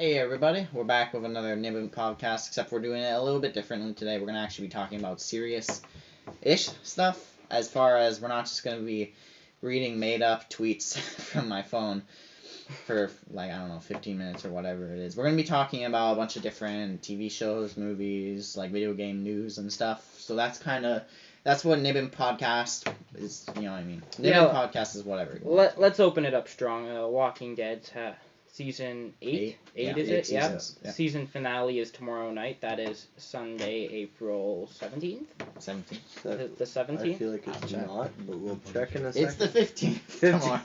Hey everybody, we're back with another Nib'Imp Podcast, except we're doing it a little bit differently today. We're going to actually be talking about serious-ish stuff, as far as we're not just going to be reading made-up tweets from my phone for, 15 minutes or whatever it is. We're going to be talking about a bunch of different TV shows, movies, video game news and stuff. So that's what Nib'Imp Podcast is, you know what I mean. Nib'Imp Podcast is whatever. Let's open it up strong. Walking Dead's Season 8? Eight Is it? seasons. Yeah. Season finale is tomorrow night. That is Sunday, April 17th? 17th. The 17th? I feel like it's not, but we'll check in a second. It's the 15th. Come on.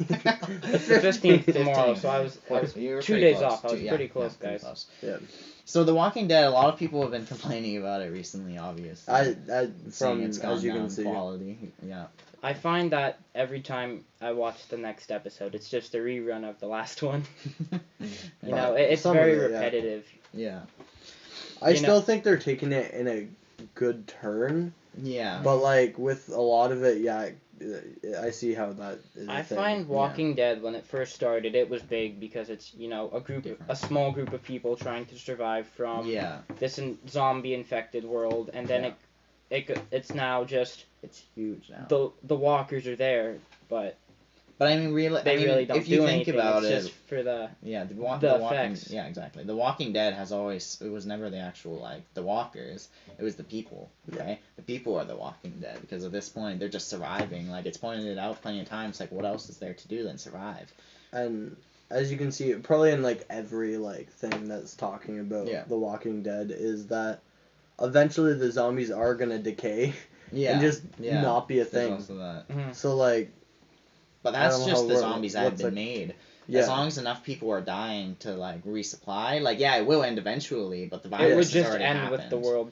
It's the 15th tomorrow, so I was 2 days off. I was pretty close, guys. Close. Yeah. So The Walking Dead, a lot of people have been complaining about it recently, obviously. From it's as you gone can see, quality. Yeah. I find that every time I watch the next episode, it's just a rerun of the last one. It's very repetitive. Yeah. I still think they're taking it in a good turn. Yeah. But with a lot of it, I see how that is. I find Walking Dead, when it first started, it was big because it's a small group of people trying to survive from this zombie infected world, and then it's now just it's huge now. The walkers are there, but I mean, they really don't if you do think anything. about it's it, just for the effects. Yeah, exactly. The Walking Dead it was never the actual the walkers. It was the people, right? The people are the Walking Dead because at this point they're just surviving. It's pointed it out plenty of times. What else is there to do than survive? And as you can see, probably in every thing that's talking about The Walking Dead is that eventually the zombies are gonna decay and just not be a thing. There's also that. Mm-hmm. So but that's just the zombies that have been made. Yeah. As long as enough people are dying to resupply, it will end eventually. But the virus it would just already end happened. with the world.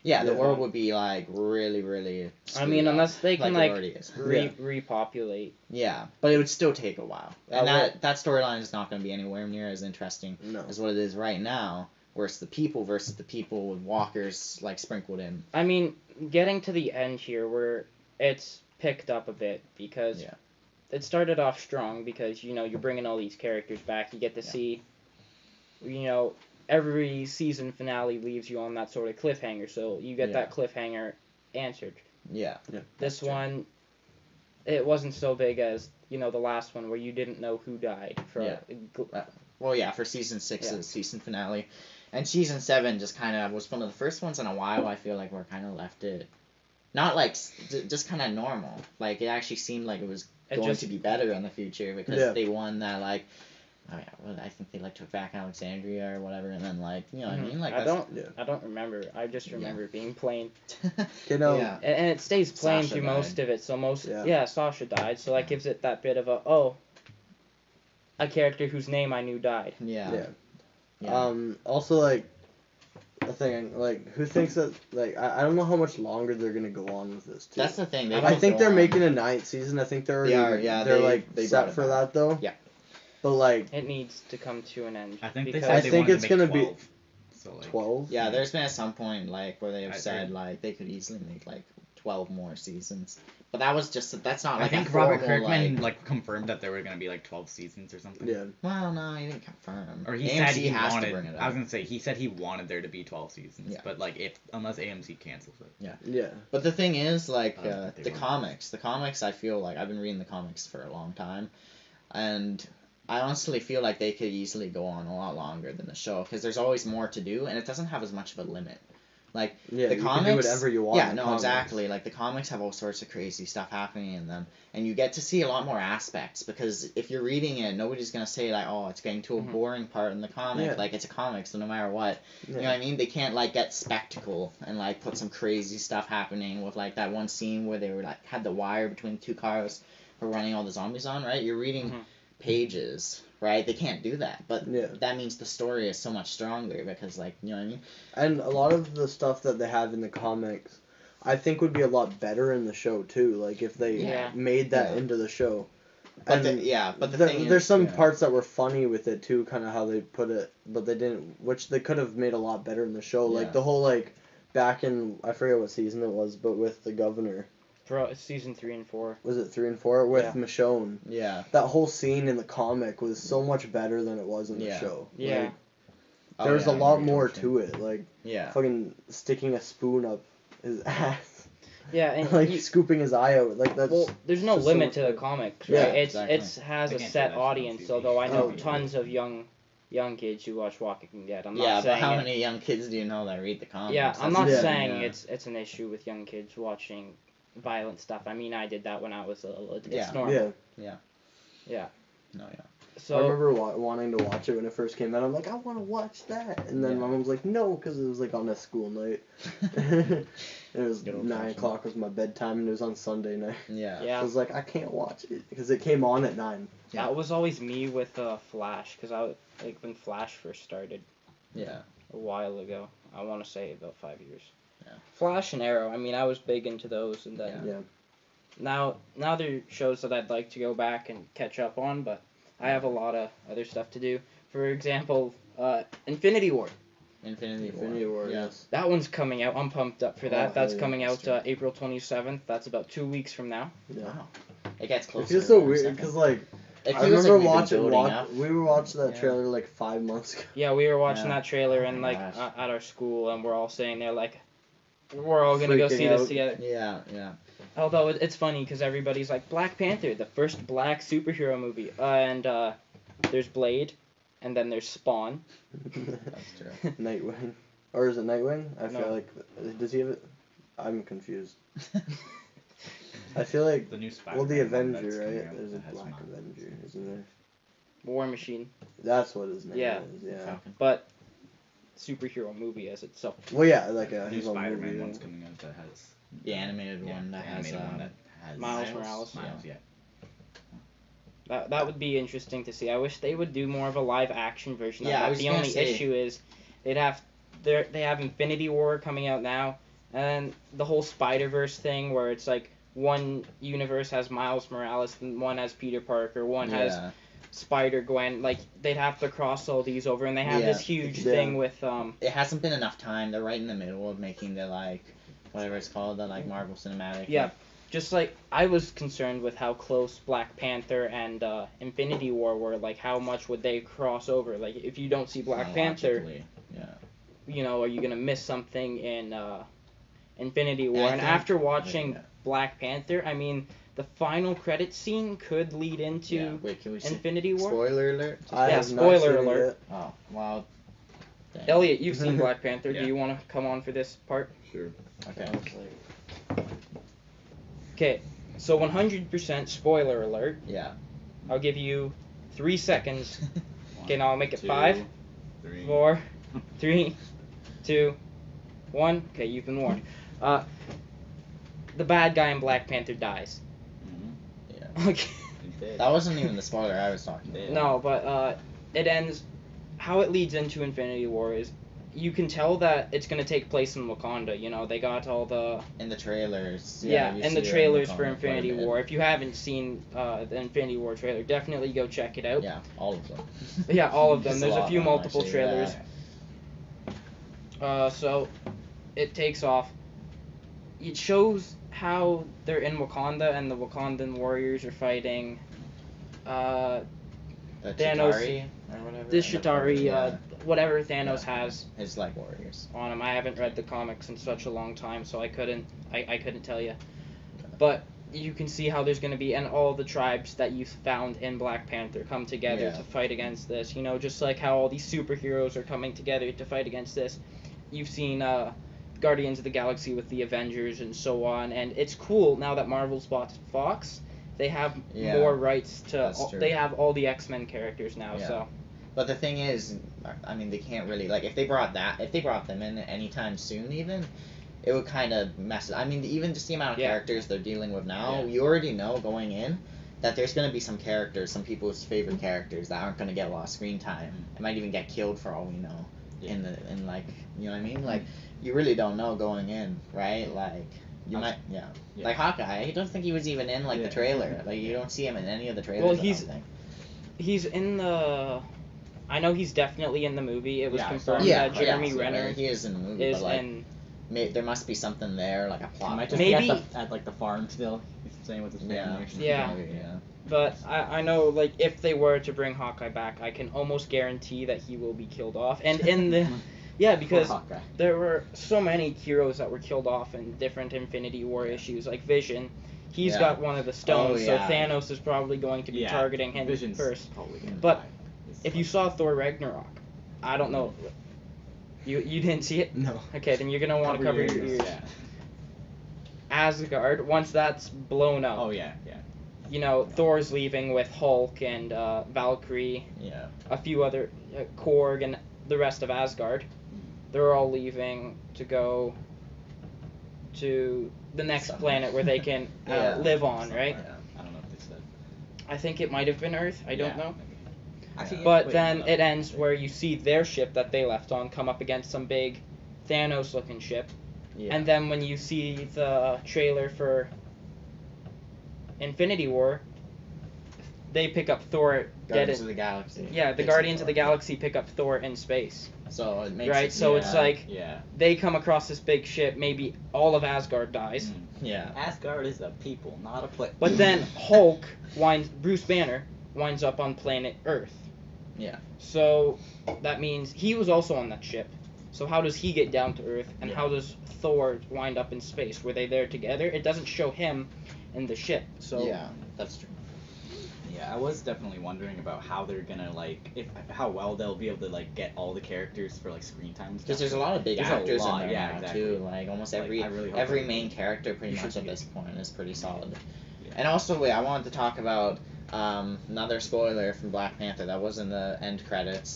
Yeah, the world would be really, really. I mean, unless they can it repopulate. Yeah, but it would still take a while, and that storyline is not going to be anywhere near as interesting as what it is right now, where it's the people versus the people with walkers sprinkled in. I mean, getting to the end here, where it's picked up a bit because it started off strong because you're bringing all these characters back. You get to see, every season finale leaves you on that sort of cliffhanger, so you get that cliffhanger answered. Yeah. This one, it wasn't so big as the last one where you didn't know who died. For season 6's season finale, and season 7 just kind of was one of the first ones in a while. I feel like we're kind of left it, not just kind of normal. It actually seemed like it was going to be better in the future because they won that I think they took back Alexandria or whatever, and then what I mean. I don't remember. I just remember it being plain. And it stays plain Sasha through died. most of it. So Sasha died. So that gives it that bit of a character whose name I knew died. Yeah. Also a thing who thinks that I don't know how much longer they're gonna go on with this too. That's the thing. I think they're making a 9th season. I think they're they set for that though. Yeah. But it needs to come to an end. I think it's gonna be 12. Yeah, there's been at some point where they have said they could easily make 12 more seasons. But that's not I think Robert Kirkman confirmed that there were gonna be 12 seasons or something. Yeah. Well, no, he didn't confirm. Or he AMC said he has wanted. to bring it up. I was gonna say he said he wanted there to be 12 seasons. Yeah. But unless AMC cancels it. Yeah. But the thing is the won't. comics. I feel I've been reading the comics for a long time, and I honestly feel they could easily go on a lot longer than the show because there's always more to do, and it doesn't have as much of a limit. The you comics, can do whatever you want. Yeah, no, exactly. The comics have all sorts of crazy stuff happening in them, and you get to see a lot more aspects because if you're reading it, nobody's gonna say it's getting to a boring part in the comic. Yeah. It's a comic, so no matter what, you know what I mean. They can't get spectacle and put some crazy stuff happening with that one scene where they were had the wire between the two cars we're running all the zombies on. Right, you're reading pages. Right, they can't do that, but that means the story is so much stronger because, you know what I mean. And a lot of the stuff that they have in the comics, I think would be a lot better in the show too. If they made that into the show. But there's some parts that were funny with it too, kind of how they put it, but they didn't, which they could have made a lot better in the show. The whole back in I forget what season it was, but with the governor. Season 3 and 4. Was it 3 and 4 with Michonne? Yeah. That whole scene in the comic was so much better than it was in the show. Yeah. there's a lot more to it. Like, fucking sticking a spoon up his ass. Yeah, and like scooping his eye out. Like that's. Well, there's no limit to the comics, right? Yeah, it has a set audience. Although I know tons of young kids who watch Walking Dead. I'm not saying. But how many young kids do you know that read the comics? Yeah, I'm not saying it's an issue with young kids watching violent stuff. I mean, I did that when I was little. It's normal. Yeah. No, yeah. So I remember wanting to watch it when it first came out. I'm like, I want to watch that, and then my mom was like, no, because it was like on a school night. It was 9:00 was my bedtime, and it was on Sunday night. Yeah. I was like, I can't watch it because it came on at 9. Yeah, it was always me with Flash, because when Flash first started. Yeah. A while ago, I want to say about 5 years. Yeah. Flash and Arrow. I mean, I was big into those, and then now there are shows that I'd like to go back and catch up on, but I have a lot of other stuff to do. For example, Infinity War. Infinity War, yes. That one's coming out. I'm pumped up for that. That's coming out April 27th. That's about 2 weeks from now. Yeah. Wow. It gets closer. It feels so weird because like I remember we were watching that trailer like 5 months ago. Yeah, we were watching that trailer and like at our school, and we're all saying there like, we're all gonna go see this together. Yeah. Although it's funny because everybody's like, Black Panther, the first black superhero movie, and there's Blade, and then there's Spawn. That's true. Nightwing, or is it Nightwing? I feel like does he have it? I'm confused. I feel like the new Spider-Man. Well, the Avenger, right? There's a Black Avenger, isn't there? War Machine. That's what his name is. Yeah. But superhero movie as itself. Well, yeah, like a new Spider-Man one's coming out that has the animated one that has Miles Morales. Yeah. That would be interesting to see. I wish they would do more of a live action version of that. The only issue is they have Infinity War coming out now, and the whole Spider-Verse thing where it's like one universe has Miles Morales and one has Peter Parker, one has Spider-Gwen. Like, they'd have to cross all these over, and they have this huge thing with It hasn't been enough time. They're right in the middle of making the like whatever it's called, the like Marvel Cinematic. Yeah. Just like, I was concerned with how close Black Panther and Infinity War were, like, how much would they cross over? Like, if you don't see Black Panther, you know, are you going to miss something in Infinity War? And after watching Black Panther, I mean, the final credit scene could lead into Infinity War. Spoiler alert? Spoiler alert. Oh, wow. Dang. Elliot, you've seen Black Panther. Do you want to come on for this part? Sure. Okay. Okay, so 100% spoiler alert. Yeah. I'll give you 3 seconds. Okay, now I'll make it 2, 5, 3. 4, 3, 2, 1. Okay, you've been warned. The bad guy in Black Panther dies. Mm-hmm. Yeah. Okay. That wasn't even the spoiler I was talking about. No, but it ends. How it leads into Infinity War is, you can tell that it's going to take place in Wakanda. You know, they got all the... In the trailers. Yeah, in the trailers for Infinity War. If you haven't seen the Infinity War trailer, definitely go check it out. Yeah, all of them. Yeah, all of them. There's a few multiple trailers. Yeah. So, it takes off. It shows how they're in Wakanda and the Wakandan warriors are fighting The Thanos, Chitauri or whatever. the Chitauri, whatever Thanos has his like warriors on him. I haven't read the comics in such a long time, so I couldn't tell you. But you can see how there's going to be, and all the tribes that you found in Black Panther come together to fight against this. You know, just like how all these superheroes are coming together to fight against this. You've seen Guardians of the Galaxy with the Avengers and so on, and it's cool now that Marvel's bought Fox. They have more rights to. They have all the X-Men characters now. Yeah. So. But the thing is, I mean, they can't really like if they brought them in anytime soon, even it would kind of mess. I mean, even just the amount of characters they're dealing with now, you already know going in that there's going to be some characters, some people's favorite characters that aren't going to get a lot of screen time. It might even get killed for all we know. In like, you know what I mean? Like, you really don't know going in, right? Like, you might, like Hawkeye. I don't think he was even in like the trailer. Like, you don't see him in any of the trailers. Well, he's in the. I know he's definitely in the movie. It was confirmed that Jeremy Renner he is in the movie. Is but like, in there must be something there, like a plot. Might just maybe be at like the farm still. He's staying with his family. Yeah. But I know, like, if they were to bring Hawkeye back, I can almost guarantee that he will be killed off. And in the... Yeah, because there were so many heroes that were killed off in different Infinity War issues, like Vision. He's got one of the stones, so Thanos is probably going to be targeting him Vision's first. But die. If you saw Thor Ragnarok, I don't know. You didn't see it? No. Okay, then you're going to want to cover your ears. Yeah. Asgard, once that's blown up. Oh, yeah. You know, Thor's leaving with Hulk and Valkyrie. Yeah. A few other, Korg and the rest of Asgard. They're all leaving to go to the next planet where they can live on, right? Yeah. I don't know if they said. I think it might have been Earth. I don't know. Actually, but then it ends where you see their ship that they left on come up against some big Thanos-looking ship. Yeah. And then when you see the trailer for Infinity War, they pick up Thor. Guardians of the Galaxy. Yeah, the Guardians of the Galaxy pick up Thor in space. So it makes right. So it's like they come across this big ship. Maybe all of Asgard dies. Yeah. Asgard is a people, not a place. But then Hulk Bruce Banner winds up on planet Earth. Yeah. So that means he was also on that ship. So how does he get down to Earth, and how does Thor wind up in space? Were they there together? It doesn't show him in the ship. So yeah, that's true. Yeah, I was definitely wondering about how they're gonna how well they'll be able to like get all the characters for like screen time. Because there's a lot of big actors in there now exactly. too. Like almost every main character pretty much at this point is pretty solid. Yeah. And also, I wanted to talk about another spoiler from Black Panther that was in the end credits.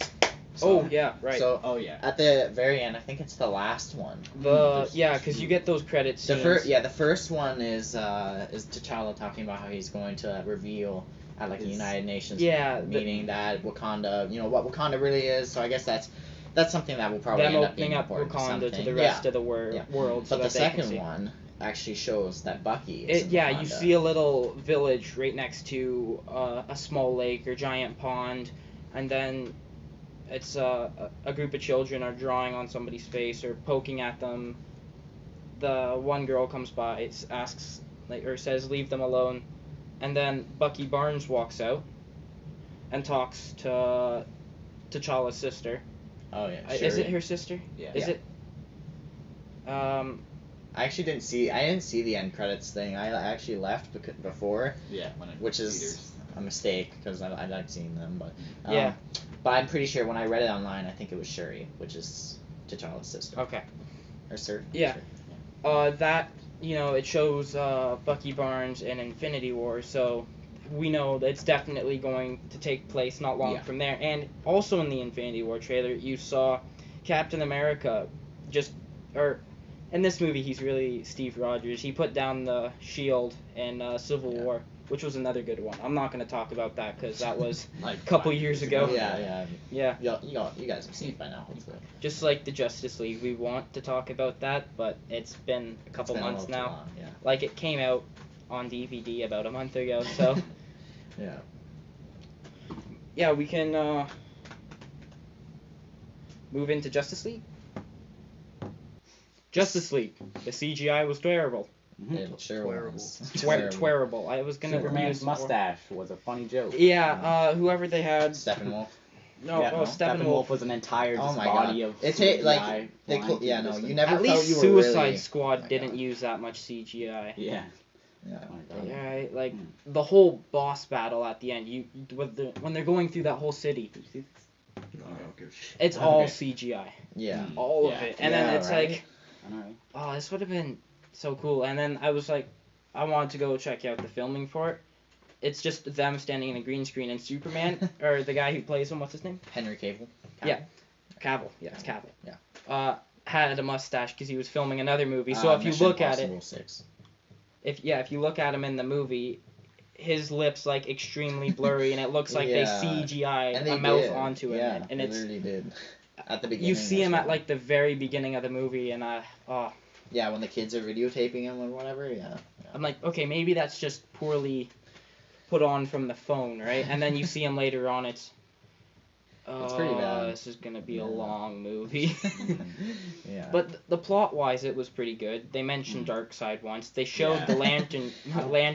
So, right. So, at the very end, I think it's the last one. Because you get those credits. The first one is T'Challa talking about how he's going to reveal at like the United Nations meeting that Wakanda, what Wakanda really is. So I guess that's something that will probably end up being important. Wakanda to the rest of the world. So but the second one actually shows that Bucky is you see a little village right next to a small lake or giant pond, and then it's a group of children are drawing on somebody's face or poking at them. The one girl comes by, asks or says, "Leave them alone," and then Bucky Barnes walks out and talks to T'Challa's sister. Oh yeah, sure. Is it her sister? Yeah. Is it? I actually didn't see the end credits thing. I actually left before. Yeah. Which is a mistake because I like seeing them, but But I'm pretty sure when I read it online, I think it was Shuri, which is T'Challa's sister. Okay. Or sir. Yeah. Sure. That it shows Bucky Barnes in Infinity War, so we know that it's definitely going to take place not long from there. And also in the Infinity War trailer, you saw Captain America in this movie, he's really Steve Rogers. He put down the shield in Civil War, which was another good one. I'm not going to talk about that because that was a couple years ago. Yeah. You guys have seen it by now, hopefully. Just like the Justice League, we want to talk about that, but it's been a couple months now. Long, yeah. Like it came out on DVD about a month ago, so. Yeah. Yeah, we can move into Justice League. Justice League. The CGI was terrible. It sure was. Terrible. I was gonna Superman's mustache was a funny joke. Yeah, whoever they had. Steppenwolf. Steppenwolf was an entire body of CGI. You never. At least Suicide Squad didn't use that much CGI. Yeah. Yeah, the whole boss battle at the end. When they're going through that whole city. It's all CGI. Yeah. All of it, and then it's this would have been so cool. And then I was like, I wanted to go check out the filming for it. It's just them standing in a green screen, and Superman, or the guy who plays him, what's his name? Henry Cavill. Yeah, Cavill. Yeah, it's Cavill. Yeah. Had a mustache because he was filming another movie. So if you look at it, 6. if you look at him in the movie, his lips extremely blurry, and it looks like they CGI a mouth onto him. Yeah, and they literally did. At the beginning. You see him at the very beginning of the movie, and Yeah, when the kids are videotaping him or whatever. Yeah. I'm like, okay, maybe that's just poorly put on from the phone, right? And then you see him later on. It's pretty bad. This is gonna be a long movie. Yeah. But the plot-wise, it was pretty good. They mentioned Darkseid once. They showed the lantern.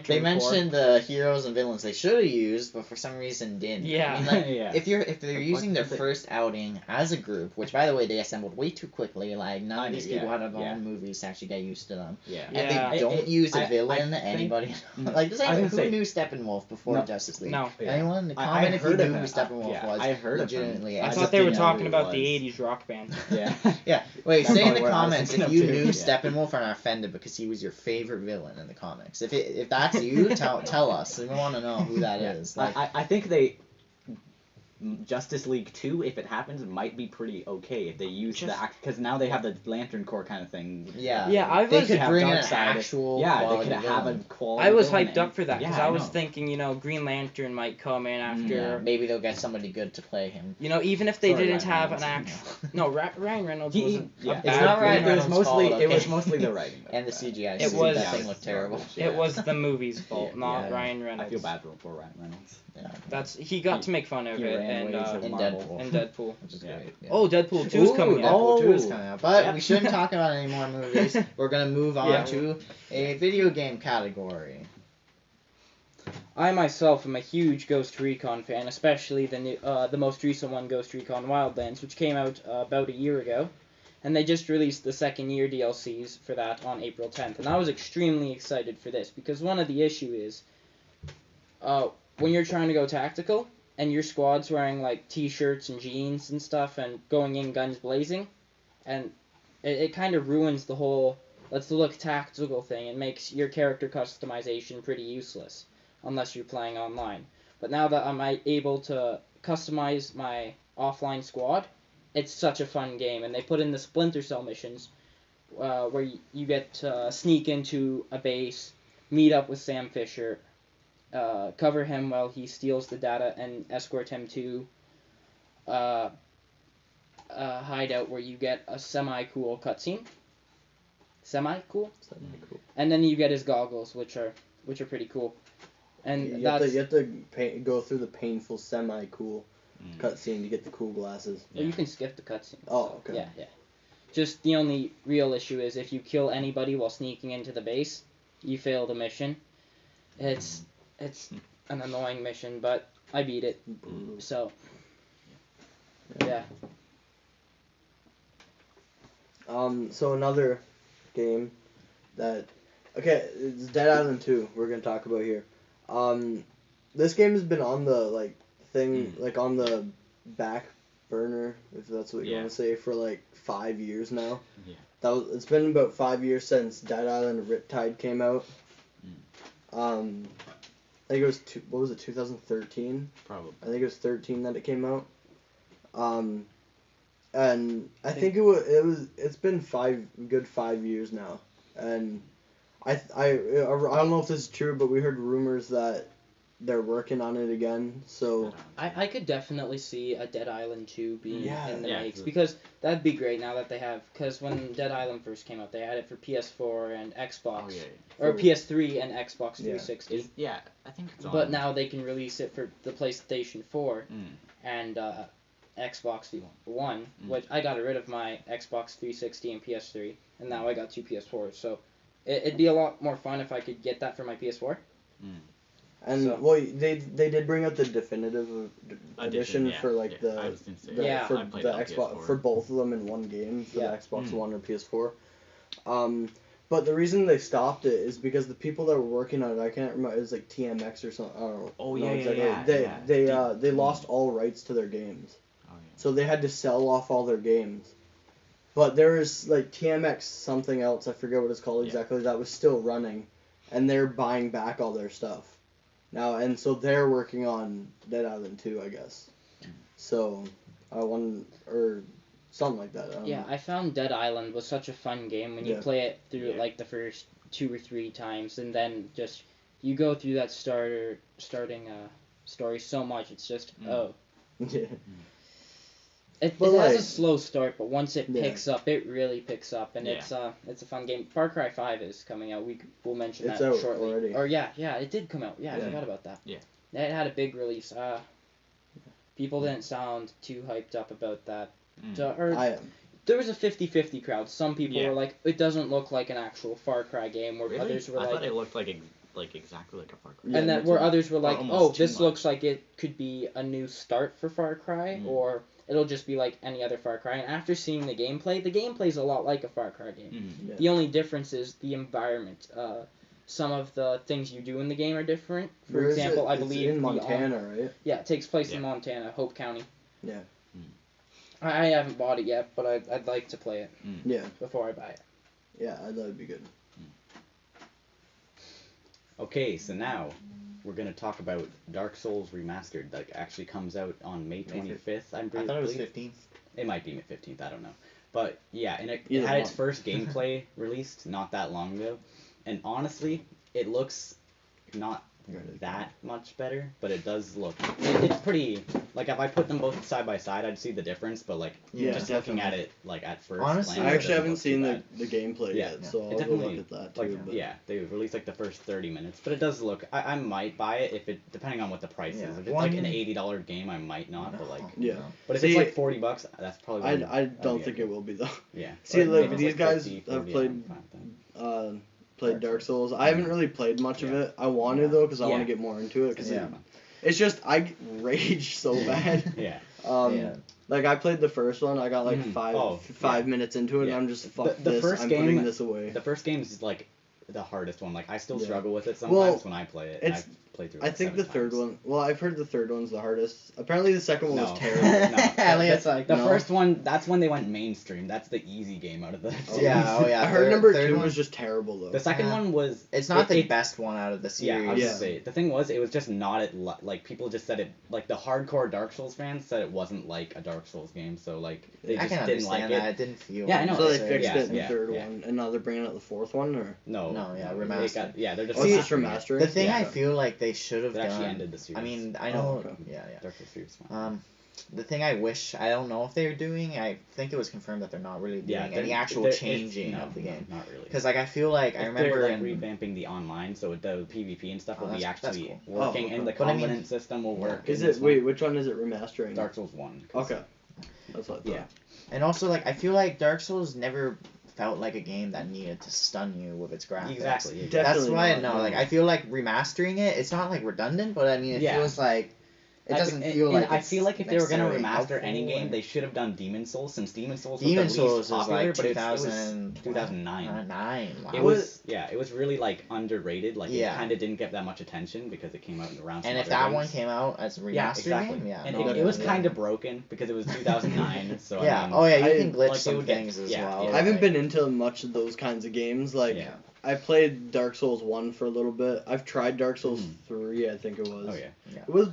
They mentioned the heroes and villains they should have used, but for some reason didn't. Yeah. I mean, like, if they're using their first outing as a group, which by the way they assembled way too quickly. Like none of these people had their own movies to actually get used to them. Yeah. And they don't use a villain. Anybody like who knew Steppenwolf before Justice League? No. Anyone? Comment if you knew who Steppenwolf was. I heard legitimately. I thought they were talking about the '80s rock band. Yeah. Yeah. Wait, say in the comments if you knew Steppenwolf and are offended because he was your favorite villain in the comics. If that's you, tell us. We want to know who that is. Like, I think Justice League 2, if it happens, might be pretty okay if they use because now they have the Lantern Corps kind of thing. Yeah. Yeah, they could bring in an actual. Yeah, they could have a quality. I was hyped up for that because I was thinking, Green Lantern might come in after. Yeah, maybe they'll get somebody good to play him. Even if they didn't have an actual. No, Ryan Reynolds wasn't. It's not Ryan Reynolds' fault. It was mostly the writing. And the CGI. It was. That thing looked terrible. It was the movie's fault, not Ryan Reynolds. I feel bad for Ryan Reynolds. Yeah. He got to make fun of it in Deadpool, which is great. Yeah. Oh, Deadpool 2 is coming out. Deadpool 2 is coming out, but we shouldn't talk about any more movies. We're gonna move on to a video game category. I myself am a huge Ghost Recon fan, especially the most recent one, Ghost Recon Wildlands, which came out about a year ago, and they just released the second year DLCs for that on April 10th, and I was extremely excited for this because one of the issue is. When you're trying to go tactical, and your squad's wearing, like, t-shirts and jeans and stuff, and going in guns blazing, and it kind of ruins the whole let's look tactical thing, and makes your character customization pretty useless, unless you're playing online. But now that I'm able to customize my offline squad, it's such a fun game, and they put in the Splinter Cell missions, where you get to sneak into a base, meet up with Sam Fisher, cover him while he steals the data and escort him to a hideout where you get a semi-cool cutscene. Semi-cool? Semi-cool. And then you get his goggles, which are pretty cool. And you have to go through the painful semi-cool cutscene to get the cool glasses. Well, you can skip the cutscene. Oh, okay. Yeah. Just the only real issue is if you kill anybody while sneaking into the base, you fail the mission. It's an annoying mission, but I beat it. So, yeah. So another game it's Dead Island 2 we're going to talk about here. This game has been on the, thing, on the back burner, if that's what you want to say, for, 5 years now. Yeah. It's been about 5 years since Dead Island Riptide came out. I think it was 2013? Probably. I think it was 13 that it came out. And I think it's been 5 years now. And I don't know if this is true, but we heard rumors that they're working on it again, so... I could definitely see a Dead Island 2 being in the makes, because that'd be great now that they have... Because when Dead Island first came out, they had it for PS4 and Xbox. Or PS3 and Xbox 360. I think it's on. But now they can release it for the PlayStation 4 and Xbox One, which I got rid of my Xbox 360 and PS3, and now I got 2 PS4s, so it'd be a lot more fun if I could get that for my PS4. And they did bring out the definitive edition for the Xbox for both of them in one game for the Xbox One or PS4. But the reason they stopped it is because the people that were working on it, I can't remember, it was like TMX or something. I don't know. Oh exactly. They lost all rights to their games, so they had to sell off all their games. But there is TMX something else, I forget what it's called exactly, that was still running, and they're buying back all their stuff now, and so they're working on Dead Island 2, I guess. So or something like that. I found Dead Island was such a fun game when you play it through the first 2 or 3 times, and then just you go through that starting story so much. It's just It has a slow start, but once it picks up, it really picks up, and it's a fun game. Far Cry 5 is coming out. We'll mention that shortly. Already. Or it did come out. Yeah, I forgot about that. Yeah. It had a big release. People didn't sound too hyped up about that. I am. There was a 50-50 crowd. Some people were like, it doesn't look like an actual Far Cry game, where others were I like... thought it looked like exactly like a Far Cry. And where others were like, this looks like it could be a new start for Far Cry, or it'll just be like any other Far Cry. And after seeing the gameplay's a lot like a Far Cry game. Yeah. The only difference is the environment. Some of the things you do in the game are different. For example, I believe... It's in Montana, right? Yeah, it takes place in Montana, Hope County. Yeah. I haven't bought it yet, but I'd like to play it before I buy it. Yeah, that would be good. Okay, so now we're going to talk about Dark Souls Remastered that actually comes out on May 25th, I thought it was 15th. It might be May 15th, I don't know. But yeah, and it had its first gameplay released not that long ago. And honestly, it looks not that much better, but it does look... It's pretty... Like, if I put them both side by side, I'd see the difference, but, like, just looking at it, like, at first Honestly, glance, I actually haven't seen the gameplay Yeah. yet, so It I'll go look at that, too. like, yeah, they released, like, the first 30 minutes, but it does look... I might buy it if it... Depending on what the price is. If it's, like, an $80 game, I might not, but, like... Yeah. But if it's, like, $40, that's probably... I don't think it will be, though. Yeah. See, like, Maybe these it's, guys 50, have 40, I'm fine with that. played Dark Souls. I haven't really played much of it. I want to, though, because I want to get more into it. Cause it's just, I rage so bad. Yeah. Like, I played the first one. I got, like, five minutes into it, and I'm just, fuck this. I'm putting this away. The first game is, like, the hardest one. Like, I still struggle with it sometimes when I play it. I've played through it, I think the third times. one... Well, I've heard the third one's the hardest. Apparently the second one was terrible. The first one, that's when they went mainstream. That's the easy game out of the series. I heard number 2 was just terrible, though. The second one was... It's not the best one out of the series. Yeah, I was gonna say. The thing was, it was just not... Like, people just said it... Like, the hardcore Dark Souls fans said it wasn't like a Dark Souls game, so, like, they just didn't like it. It didn't feel... Yeah, I know. So they fixed it in the third one, and now they're bringing out the fourth one, or...? No, remastered. They're just... it's just remastering? The thing I feel like they should have done... ended the series. I mean, I know... Dark Souls series. The thing I wish... I don't know if they're doing... I think it was confirmed that they're not really doing any actual changing of the game. Not really. Because, like, I feel like... I remember... They're, like, revamping the online, so the PvP and stuff will be actually working, and the Covenant system will work. Is it... Wait, which one is it remastering? Dark Souls 1. Okay. That's what I thought. Yeah. And also, like, I feel like Dark Souls never... felt like a game that needed to stun you with its graphics. Exactly. That's why like I feel like remastering it, it's not like redundant, but I mean it feels like it doesn't feel like. I feel like if they were gonna remaster any game, they should have done Demon Souls, since Demon Souls was the least popular, but it was 2009. Wow. It was really like underrated. Like it kind of didn't get that much attention because it came out around. And if that one came out as a remastered game, and it was kind of broken because it was 2009. So yeah, I mean, you can glitch some things as well. I haven't been into much of those kinds of games. Like I played Dark Souls 1 for a little bit. I've tried Dark Souls 3, I think it was. Oh yeah. It was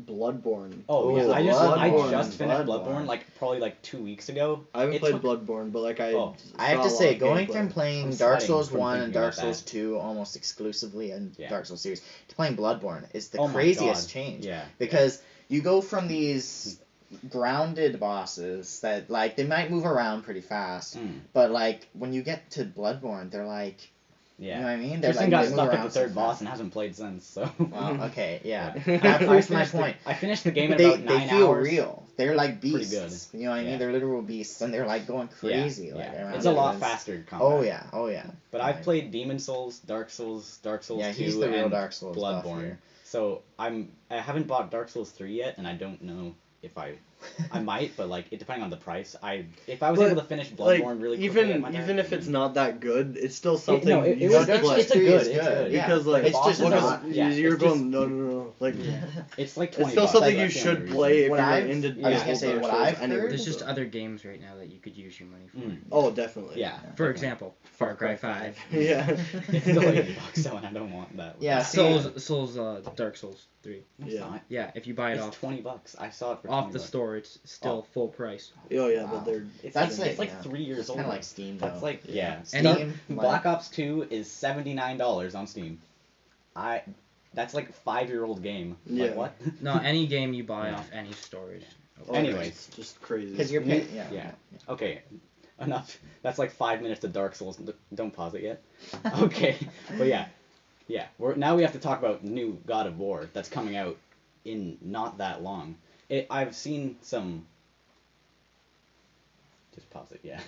Bloodborne. Oh yeah. I just finished Bloodborne like probably like 2 weeks ago. I haven't played Bloodborne, but like I have to say, going from playing Dark Souls 1 and Dark Souls 2 almost exclusively in Dark Souls series to playing Bloodborne is the craziest change. Yeah. Because you go from these grounded bosses that like they might move around pretty fast, but like when you get to Bloodborne, they're like, you know what I mean? They're Tristan got stuck at the third boss and hasn't played since. So. Well, okay, yeah. That proves my point. I finished the game in about 9 hours. They feel real. They're like beasts. Pretty good. You know what I mean? They're literal beasts, and they're like going crazy. Like, it's a lot faster combat. Oh yeah. But I've played Demon Souls, Dark Souls 2, he's the real Dark Souls Bloodborne. So I haven't bought Dark Souls 3 yet, and I don't know if I might, but like depending on the price, if I was able to finish Bloodborne really quickly, even if it's not that good, it's still something. It's good. Because like it's just not. You're going no. Like it's like $20. It's still something you should play if you're into. I was gonna say what I've heard. There's just other games right now that you could use your money for. Oh, definitely. Yeah. For example, Far Cry 5. Yeah. It's still $80, so I don't want that. Yeah. Souls, Dark Souls 3. Yeah. If you buy it off $20. I saw it for off the store. It's still full price. Oh yeah, but they're it's like 3 years old. Kind of like Steam though. That's like Steam. Black Ops 2 is $79 on Steam. That's like a 5-year-old game. Yeah. Like what? No, any game you buy off any storage. Anyways, it's just crazy. Because you're paying. Yeah. Okay. Enough. That's like 5 minutes of Dark Souls. Don't pause it yet. Okay. But yeah. Now we have to talk about new God of War that's coming out in not that long. I've seen some. Just pause it, yeah.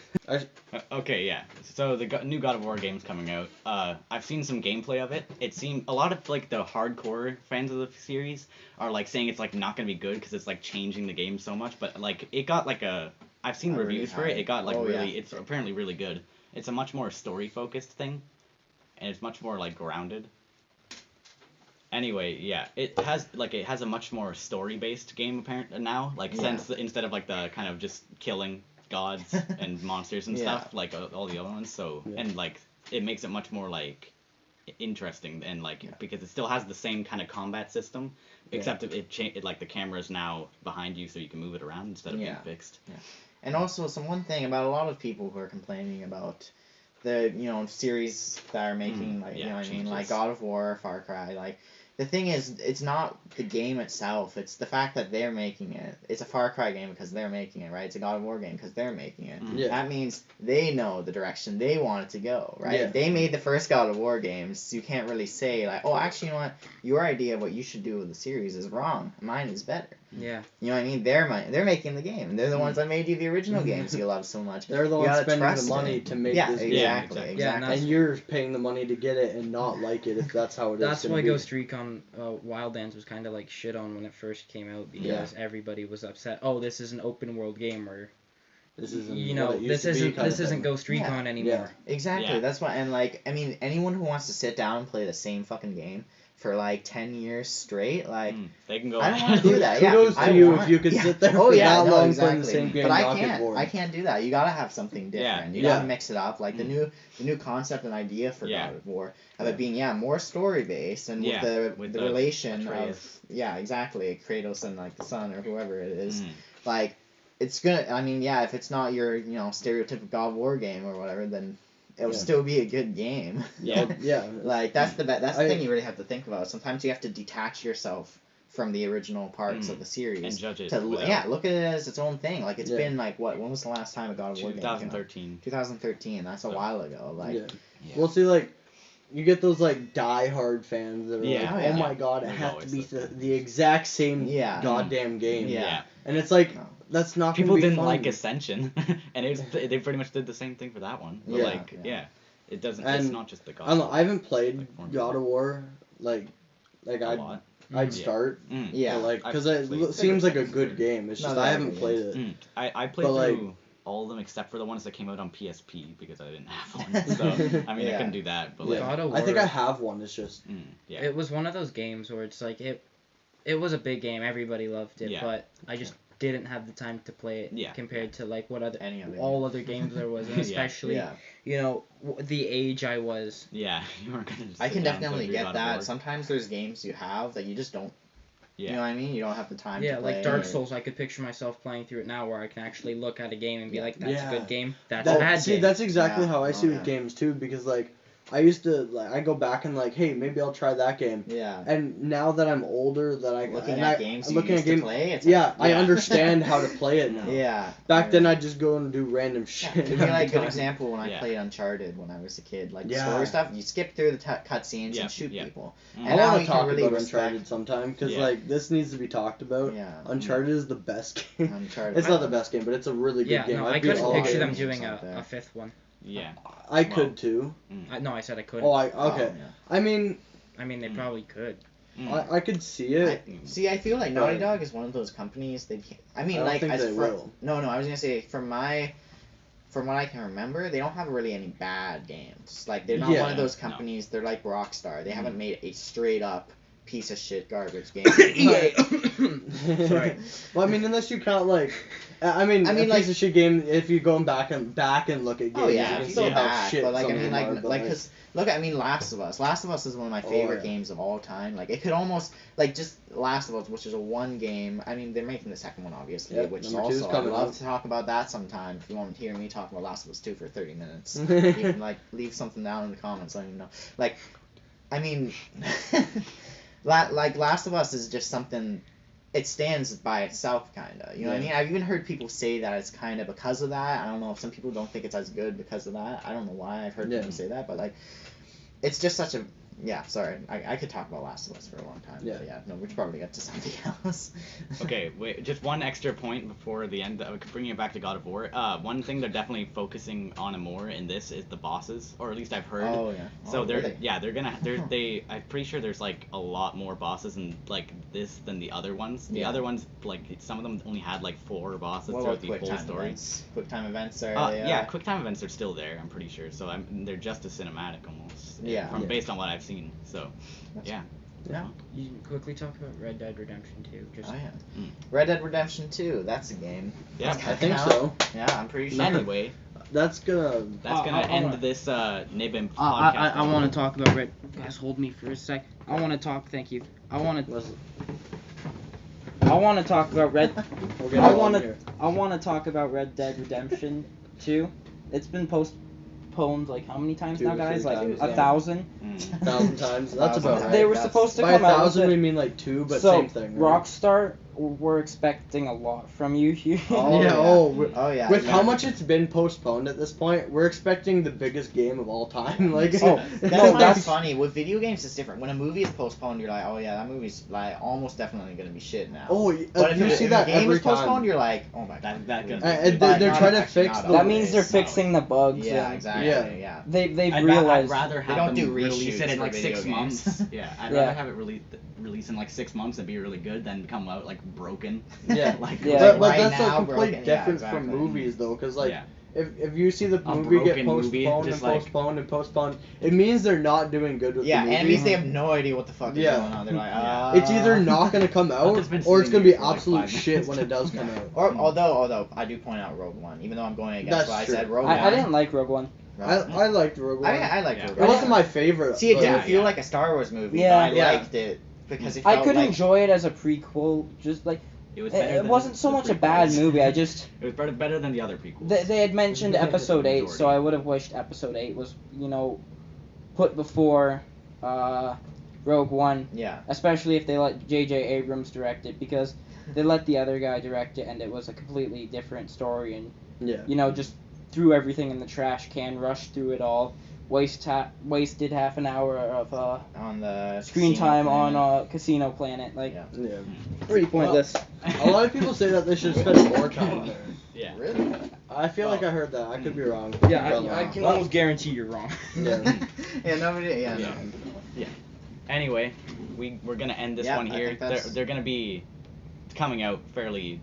Okay, yeah. So the new God of War game's coming out. I've seen some gameplay of it. It seemed a lot of like the hardcore fans of the series are like saying it's like not gonna be good because it's like changing the game so much. But like it got like a. I've seen reviews for it. It got like really. Yeah. It's apparently really good. It's a much more story focused thing, and it's much more like grounded. Anyway, yeah, it has a much more story based game apparently now. Like since instead of like the kind of just killing gods and monsters and stuff like all the other ones. So and like it makes it much more like interesting and like because it still has the same kind of combat system except it like the camera is now behind you so you can move it around instead of being fixed. Yeah. And also one thing about a lot of people who are complaining about the series that are making like like God of War, Far Cry, like the thing is, it's not the game itself. It's the fact that they're making it. It's a Far Cry game because they're making it, right? It's a God of War game because they're making it. Yeah. That means they know the direction they want it to go, right? Yeah. They made the first God of War games. You can't really say, like, oh, actually, you know what? Your idea of what you should do with the series is wrong. Mine is better. Yeah. You know what I mean? They're making the game. They're the ones that made you the original games you love so much. They're the ones spending the money to make this game. Exactly. And you're paying the money to get it and not like it if that's how it is. That's why Ghost Recon Wildlands was kind of like shit on when it first came out because everybody was upset. Oh, this is an open world game where this isn't Ghost Recon anymore. Yeah. Exactly. That's why. And like, I mean, anyone who wants to sit down and play the same fucking game for like 10 years straight, like they can go. I don't want to do that. Kudos to you if you could sit there for that long playing the same game. But I can't do that. You gotta have something different. You gotta mix it up. Like the new concept and idea for God of War of it being more story based and with the relation of exactly Kratos and like the son or whoever it is, like it's gonna. I mean, if it's not your stereotypical God of War game or whatever, then it'll still be a good game. Like that's the thing you really have to think about. Sometimes you have to detach yourself from the original parts of the series and judge it. Look at it as its own thing. Like it's been like what? When was the last time a God of War game? 2013. 2013. That's a while ago. Like Well, see, like you get those like die-hard fans that are like, oh my god, it has to be the exact same goddamn game. And it's like. That's not people gonna be didn't fun. like Ascension, and they pretty much did the same thing for that one. But it doesn't. And it's not just the God. I haven't played God of War like I'd start because it seems like a good game. It's just I haven't played it. I played through all of them except for the ones that came out on PSP because I didn't have one. So I mean I couldn't do that. But God of War, I think I have one. It's just it was one of those games where it's like it was a big game. Everybody loved it, but I just didn't have the time to play it compared to like what all other games there was, and especially the age I was. Yeah, you weren't gonna. I can definitely get that. Sometimes there's games you have that you just don't. You know what I mean? You don't have the time to play. Like Dark Souls, I could picture myself playing through it now where I can actually look at a game and be like, that's a good game, that's a bad game. See, that's exactly how I see with games too, because like I used to I go back and like, hey, maybe I'll try that game. Yeah. And now that I'm older, that I games to play, it's I understand how to play it now. Yeah. Back then, I just go and do random shit. To me, like a good example when I played Uncharted when I was a kid, like the story stuff, you skip through the cutscenes and shoot people. And I want to talk about Uncharted sometime because like this needs to be talked about. Yeah. Uncharted is the best game. Uncharted. It's not the best game, but it's a really good game. No, I couldn't picture them doing a fifth one. Yeah. I could too. No, I said I couldn't. Oh, okay. I mean, they probably could. I could see it. I feel like Naughty Dog is one of those companies. I don't think they will. No, I was gonna say from what I can remember, they don't have really any bad games. Like they're not one of those companies. They're like Rockstar. They haven't made a straight up piece of shit garbage game. Sorry. Well, I mean, unless you count like. I mean, a piece of shit game. If you're going back and look at games, you can see how shit. But because Last of Us. Last of Us is one of my favorite games of all time. Like it could almost just Last of Us, which is a one game. I mean, they're making the second one obviously, which is also I'd love to talk about that sometime. If you want to hear me talk about Last of Us 2 for 30 minutes, you can leave something down in the comments. Let me know. Last of Us is just something. It stands by itself, kind of. You know what I mean? I've even heard people say that it's kind of because of that. I don't know if some people don't think it's as good because of that. I don't know why I've heard people say that, but it's just such a Yeah, sorry. I could talk about Last of Us for a long time. Yeah. But yeah, no, we should probably get to something else. Okay, wait, just one extra point before the end. Bringing it back to God of War. One thing they're definitely focusing on more in this is the bosses, or at least I've heard. Oh yeah. So I'm pretty sure there's like a lot more bosses in like this than the other ones. The other ones, like some of them only had like 4 bosses throughout the full story. QuickTime events are. Yeah, QuickTime events are still there. I'm pretty sure. So they're just as cinematic almost. Yeah. Based on what I've seen. So, yeah. Yeah. You can quickly talk about Red Dead Redemption 2. Red Dead Redemption 2. That's a game. Yeah, I think so. Yeah, I'm pretty sure. Anyway, that's gonna end this Nib'Imp podcast. I want to talk about Red. Guys, hold me for a sec. I want to talk. Thank you. I want to talk about Red. I want to talk about Red Dead Redemption 2. It's been postponed like how many times now, guys? Like 1,000. 1,000 times. That's about right. They were supposed to come out. By 1,000 we mean like 2, but same thing. Right? Rockstar, we're expecting a lot from you here. With how much it's been postponed at this point, we're expecting the biggest game of all time. Like, that's funny. With video games, it's different. When a movie is postponed, you're like, oh yeah, that movie's like almost definitely gonna be shit now. Oh, but if you see that game every is postponed, you're like, oh my god, they're trying to fix. That means they're fixing the bugs. Yeah, exactly. Yeah. They've realized. I'd rather have them do release it in like 6 games. months. I'd rather have it release in like 6 months and be really good than come out like broken. Yeah, but that's like completely different from movies though, because like if you see the movie get postponed and postponed, it means they're not doing good with the movie. Yeah, and it means they have no idea what the fuck is going on. They're like, it's either not gonna come out or it's gonna be absolute shit when it does come out. Or although I do point out Rogue One, even though I'm going against what I said. Rogue One. I didn't like Rogue One. I liked Rogue One. I liked Rogue One. It wasn't my favorite. See, it didn't feel like a Star Wars movie, but I liked it because it felt I could enjoy it as a prequel, just like. It wasn't so much a bad movie. It was better than the other prequels. They had mentioned Episode 8, so I would have wished Episode 8 was, put before Rogue One. Yeah. Especially if they let J.J. Abrams direct it, because they let the other guy direct it, and it was a completely different story, and just threw everything in the trash can, rushed through it all. Wasted half an hour of on the screen time on Casino Planet, pretty pointless. A lot of people say that they should spend more time there. Yeah. Really? I feel like I heard that. I could be wrong. Yeah, I can almost guarantee you're wrong. Yeah. Anyway, we're gonna end this one here. They're gonna be coming out fairly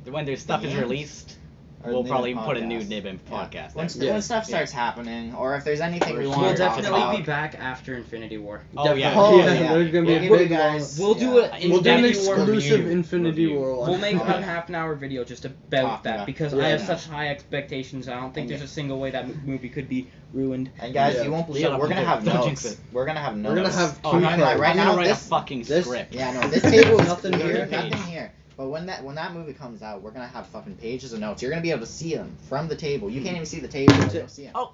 when their stuff is released. We'll probably put a new Nib'Imp podcast. When stuff starts happening, or if there's anything we want to talk about. We'll definitely be back after Infinity War. There's gonna be a big guys. We'll do an exclusive Infinity War one. We'll make about a half-an-hour video just about that, because I have such high expectations. I don't think there's a single way that movie could be ruined. And guys, you won't believe it. We're gonna have notes. We're gonna have notes. We're gonna have right now. Write a fucking script. Yeah, no, this table is nothing here. Nothing here. But when that movie comes out, we're gonna have fucking pages of notes. You're gonna be able to see them from the table. You can't even see the table. You'll see them. Oh.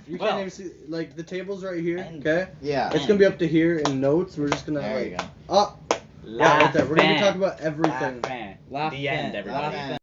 You can't even see the table's right here. Okay. Yeah. It's gonna be up to here in notes. We're just gonna there you go. Oh. Yeah, right there. We're gonna talk about everything. The end, everybody.